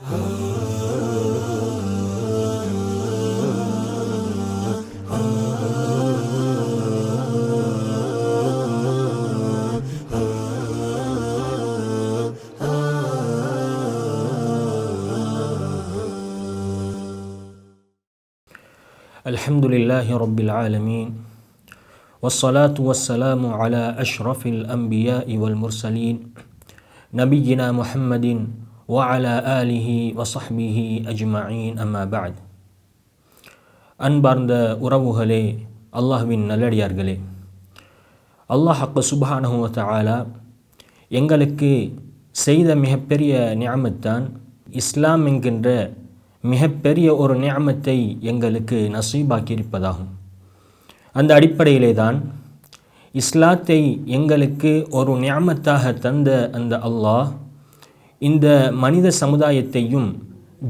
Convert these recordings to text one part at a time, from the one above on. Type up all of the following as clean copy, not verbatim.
Alhamdulillahi Rabbil Alameen. Wassalatu wassalamu ala ashrafil anbiya'i wal mursalin Nabiyyina Muhammadin wa ala alihi wa sahbihi ajma'in, amma ba'd. அன்பார்ந்த உறவுகளே, அல்லாஹ்வின் நல்லடியார்களே, அல்லாஹ் சுப்ஹானஹு வ தஆலா எங்களுக்கு செய்த மிகப்பெரிய நிஅமத்தான் இஸ்லாம் என்கின்ற மிகப்பெரிய ஒரு நிஅமத்தை எங்களுக்கு நசீபாக்கியிருப்பதாகும். அந்த அடிப்படையிலே தான் இஸ்லாத்தை எங்களுக்கு ஒரு நிஅமத்தாக தந்த அந்த அல்லாஹ் இந்த மனித சமுதாயத்தையும்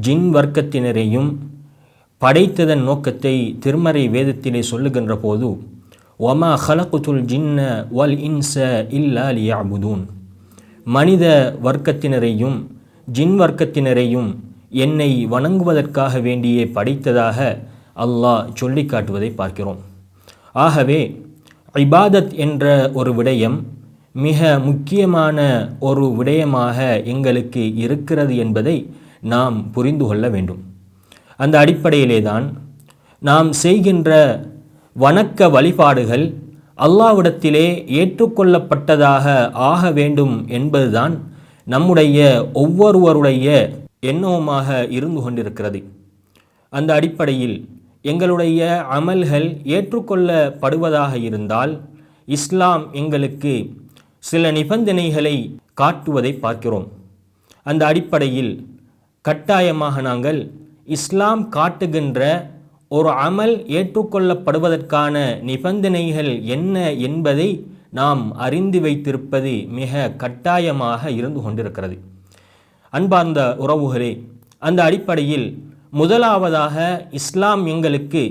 ஜின் வர்க்கத்தினரையும் படைத்ததன் நோக்கத்தை திருமறை வேதத்திலே சொல்லுகின்ற போது, வமா ஹலகுத்துல் ஜின்ன வல் இன்ச இல்லா லியஅபுதூன், மனித வர்க்கத்தினரையும் ஜின் வர்க்கத்தினரையும் என்னை வணங்குவதற்காக வேண்டியே படைத்ததாக அல்லாஹ் சொல்லி காட்டுவதை பார்க்கிறோம். ஆகவே இபாதத் என்ற ஒரு விடயம் மிக முக்கியமான ஒரு விடயமாக எங்களுக்கு இருக்கிறது என்பதை நாம் புரிந்து கொள்ள வேண்டும். அந்த அடிப்படையிலே தான் நாம் செய்கின்ற வணக்க வழிபாடுகள் அல்லாஹ்விடத்திலே ஏற்றுக்கொள்ளப்பட்டதாக ஆக வேண்டும் என்பதுதான் நம்முடைய ஒவ்வொருவருடைய எண்ணமாக இருந்து கொண்டிருக்கிறது. அந்த அடிப்படையில் எங்களுடைய அமல்கள் ஏற்றுக்கொள்ளப்படுவதாக இருந்தால் இஸ்லாம் எங்களுக்கு சில நிபந்தனைகளை காட்டுவதை பார்க்கிறோம். அந்த அடிப்படையில் கட்டாயமாக நாங்கள் இஸ்லாம் காட்டுகின்ற ஒரு அமல் ஏற்றுக்கொள்ளப்படுவதற்கான நிபந்தனைகள் என்ன என்பதை நாம் அறிந்து வைத்திருப்பது மிக கட்டாயமாக இருந்து கொண்டிருக்கிறது. அன்பார்ந்த உறவுகளே, அந்த அடிப்படையில் முதலாவதாக இஸ்லாம் எங்களுக்கு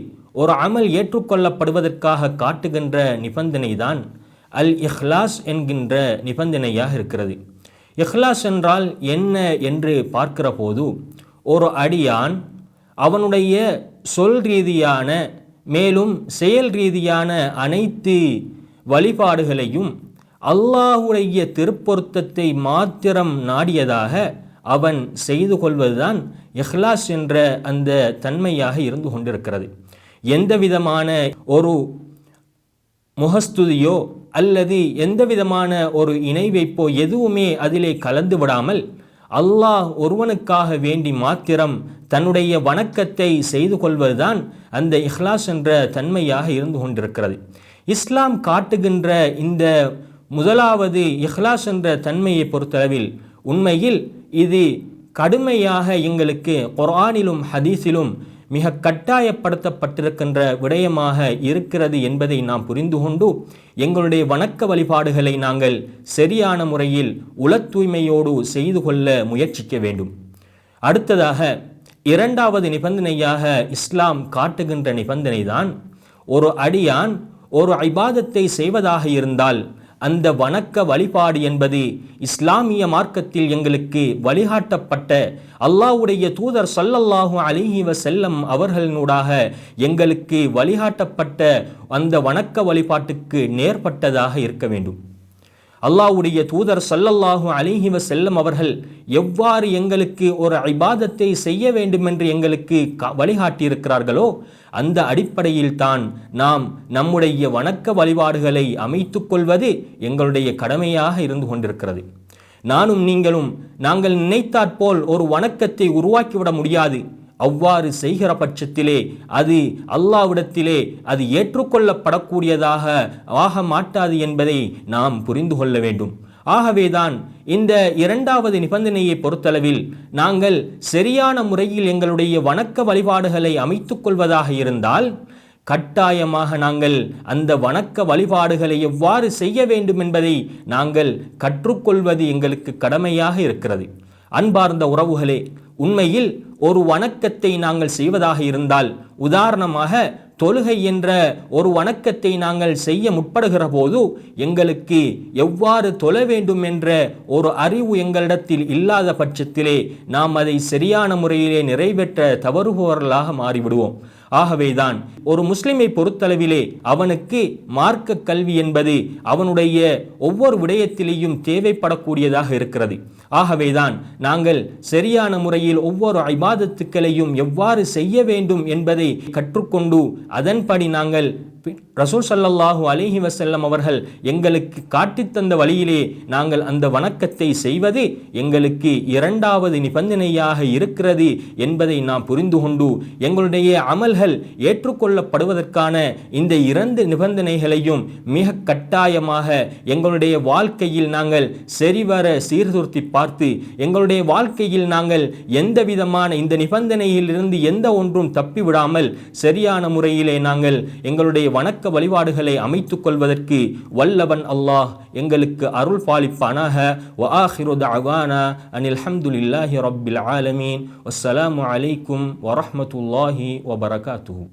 ஒரு அமல் ஏற்றுக்கொள்ளப்படுவதற்காக காட்டுகின்ற நிபந்தனை தான் அல் இஹ்லாஸ் என்கின்ற நிபந்தனையாக இருக்கிறது. இஹ்லாஸ் என்றால் என்ன என்று பார்க்கிற போது, ஒரு அடியான் அவனுடைய சொல் ரீதியான மேலும் செயல் ரீதியான அனைத்து வழிபாடுகளையும் அல்லாஹ்வுடைய திருப்பொருத்தத்தை மாத்திரம் நாடியதாக அவன் செய்து கொள்வதுதான் இஹ்லாஸ் என்ற அந்த தன்மையாக இருந்து கொண்டிருக்கிறது. எந்த விதமான ஒரு முகஸ்துதியோ அல்லது எந்த விதமான ஒரு இணை வைப்போ எதுவுமே அதிலே கலந்து விடாமல் அல்லாஹ் ஒருவனுக்காக வேண்டி மாத்திரம் தன்னுடைய வணக்கத்தை செய்து கொள்வதுதான் அந்த இஹ்லாஸ் என்ற தன்மையாக இருந்து கொண்டிருக்கிறது. இஸ்லாம் காட்டுகின்ற இந்த முதலாவது இஹ்லாஸ் என்ற தன்மையை பொறுத்தளவில் உண்மையில் இது கடுமையாக எங்களுக்கு குர்ஆனிலும் ஹதீஸிலும் மிக கட்டாயப்படுத்தப்பட்டிருக்கின்ற விடயமாக இருக்கிறது என்பதை நாம் புரிந்து கொண்டு எங்களுடைய வணக்க வழிபாடுகளை நாங்கள் சரியான முறையில் உள தூய்மையோடு செய்து கொள்ள முயற்சிக்க வேண்டும். அடுத்ததாக இரண்டாவது நிபந்தனையாக இஸ்லாம் காட்டுகின்ற நிபந்தனை தான், ஒரு அடியான் ஒரு இபாதத்தை செய்வதாக இருந்தால் அந்த வணக்க வழிபாடு என்பது இஸ்லாமிய மார்க்கத்தில் எங்களுக்கு வழிகாட்டப்பட்ட அல்லாஹ்வுடைய தூதர் ஸல்லல்லாஹு அலைஹி வஸல்லம் அவர்களினூடாக எங்களுக்கு வழிகாட்டப்பட்ட அந்த வணக்க வழிபாட்டுக்கு நேர்பட்டதாக இருக்க வேண்டும். அல்லாஹ்வுடைய தூதர் ஸல்லல்லாஹு அலைஹி வஸல்லம் அவர்கள் எவ்வாறு எங்களுக்கு ஒரு இபாதத்தை செய்ய வேண்டும் என்று எங்களுக்கு வழிகாட்டியிருக்கிறார்களோ அந்த அடிப்படையில் தான் நாம் நம்முடைய வணக்க வழிபாடுகளை அமைத்து கொள்வது எங்களுடைய கடமையாக இருந்து கொண்டிருக்கிறது. நானும் நீங்களும் நாங்கள் நினைத்தாற்போல் ஒரு வணக்கத்தை உருவாக்கிவிட முடியாது. அவ்வாறு செய்கிற பட்சத்திலே அது அல்லாஹ்விடத்திலே அது ஏற்றுக்கொள்ளப்படக்கூடியதாக ஆக மாட்டாது என்பதை நாம் புரிந்து கொள்ள வேண்டும். ஆகவேதான் இந்த இரண்டாவது நிபந்தனையை பொறுத்தளவில் நாங்கள் சரியான முறையில் எங்களுடைய வணக்க வழிபாடுகளை அமைத்துக் கொள்வதாக இருந்தால் கட்டாயமாக நாங்கள் அந்த வணக்க வழிபாடுகளை எவ்வாறு செய்ய வேண்டும் என்பதை நாங்கள் கற்றுக்கொள்வது எங்களுக்கு கடமையாக இருக்கிறது. அன்பார்ந்த உறவுகளே, உண்மையில் ஒரு வணக்கத்தை நாங்கள் செய்வதாக இருந்தால், உதாரணமாக தொழுகை என்ற ஒரு வணக்கத்தை நாங்கள் செய்ய முற்படுகிற போது எங்களுக்கு எவ்வாறு தொழ வேண்டும் என்ற ஒரு அறிவு எங்களிடத்தில் இல்லாத பட்சத்திலே நாம் அதை சரியான முறையிலே நிறைவேற்ற தவறுபவர்களாக மாறிவிடுவோம். ஆகவேதான் ஒரு முஸ்லிமை பொறுத்தளவிலே அவனுக்கு மார்க்க கல்வி என்பது அவனுடைய ஒவ்வொரு விடயத்திலேயும் தேவைப்படக்கூடியதாக இருக்கிறது. ஆகவேதான் நாங்கள் சரியான முறையில் ஒவ்வொரு இபாதத்துக்களையும் எவ்வாறு செய்ய வேண்டும் என்பதை கற்றுக்கொண்டு அதன்படி நாங்கள் ரசூல் ஸல்லல்லாஹு அலைஹி வஸல்லம் அவர்கள் எங்களுக்கு காட்டித்தந்த வழியிலே நாங்கள் அந்த வணக்கத்தை செய்வது எங்களுக்கு இரண்டாவது நிபந்தனையாக இருக்கிறது என்பதை நாம் புரிந்து கொண்டு எங்களுடைய அமல்கள் ஏற்றுக்கொள்ளப்படுவதற்கான இந்த இரண்டு நிபந்தனைகளையும் மிக கட்டாயமாக எங்களுடைய வாழ்க்கையில் நாங்கள் சரிவர சீர்திருத்தி பார்த்து எங்களுடைய வாழ்க்கையில் நாங்கள் எந்த விதமான இந்த நிபந்தனையிலிருந்து எந்த ஒன்றும் தப்பிவிடாமல் சரியான முறையிலே நாங்கள் எங்களுடைய வணக்க வழிபாடுகளை அமைத்துக் கொள்வதற்கு வல்லவன் அல்லாஹ் எங்களுக்கு அருள் பாலிப்பானாக. வ ஆகிரு தஅவானா அனில் ஹம்துலில்லாஹி ரப்பில் ஆலமீன். வஸ்ஸலாமு அலைக்கும் வ ரஹ்மத்துல்லாஹி வ பரகாத்துஹு.